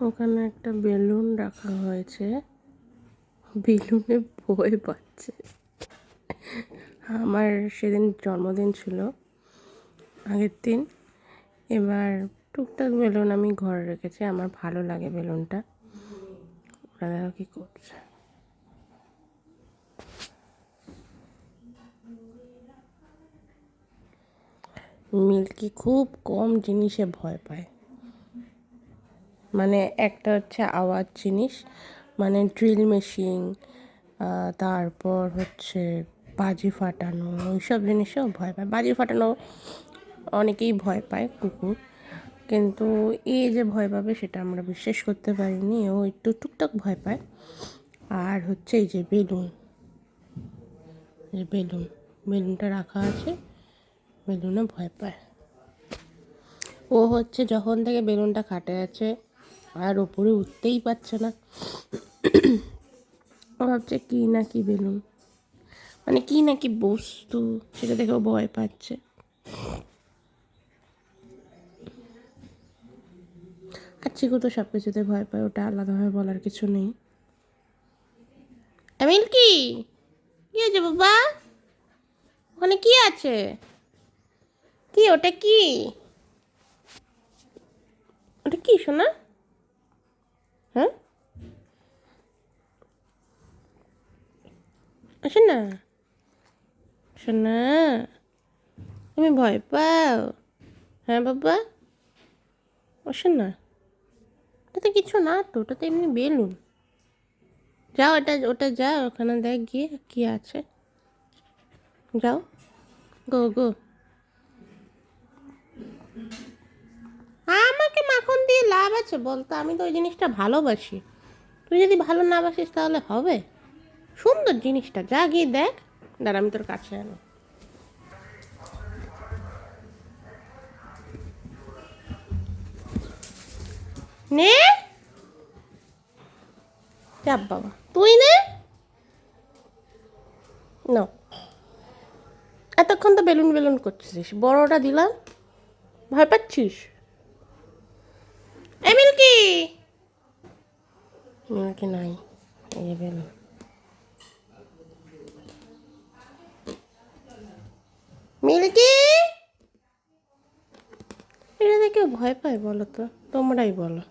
ওখানে একটা বেলুন রাখা হয়েছে, বেলুনে ভয় পাচ্ছে। আমার সেদিন জন্মদিন ছিল আগের দিন, এবার টুকটাক বেলুন আমি ঘরে রেখেছি, আমার ভালো লাগে বেলুনটা। ওরা দেখো কী করছে। মিল্কি খুব কম জিনিসে ভয় পায়, মানে একটা হচ্ছে আওয়াজ জিনিস, মানে ড্রিল মেশিন, তারপর হচ্ছে বাজি ফাটানো, ওইসব জিনিসেও ভয় পায়। বাজি ফাটানো অনেকেই ভয় পায়, কুকুর, কিন্তু এই যে ভয় পাবে সেটা আমরা বিশ্বাস করতে পারিনি। ও একটু টুকটাক ভয় পায়। আর হচ্ছে এই যে বেলুন, বেলুনটা রাখা আছে, বেলুনে ভয় পায়। ও হচ্ছে যখন থেকে বেলুনটা খাটে আছে আর ওপরে উঠতেই পারছে না। ও ভাবছে কি না কি বেলুন, মানে কি না কি বস্তু, সেটা দেখেও ভয় পাচ্ছে। আর চিকু তো সব কিছুতে ভয় পায়, ওটা আলাদাভাবে বলার কিছু নেই। এমন কি হয়েছে বাবা? ওখানে কি আছে? কি ওটা? কি ওটা? কি শোনা? হ্যাঁ, আসে না শোনা, তুমি ভয় পাও? হ্যাঁ বাবা, আসে না। ওটাতে কিছু না তো, ওটা তো এমনি বেলুন। যাও, ওটা ওটা যাও, ওখানে দেখ গিয়ে কি আছে। যাও, গো গো। আমাকে মাখন দিয়ে লাভ আছে বলতো? আমি তো ওই জিনিসটা ভালোবাসি। তুই যদি ভালো না বাসিস তাহলে হবে? সুন্দর জিনিসটা, যা গিয়ে দেখ। দাঁড়া, আমি তোর কাছে আনো। নে, চাপ বাবা, তুই নে। নাও, এতক্ষণ তো বেলুন বেলুন করছিস, বড়টা দিলাম, ভয় পাচ্ছিস? এই মিল্কি, মিল্কি নাই, এই যে বেলুন। মিল্কি, এটা দেখে ভয় পায় বলো তো? তোমরাই বলো।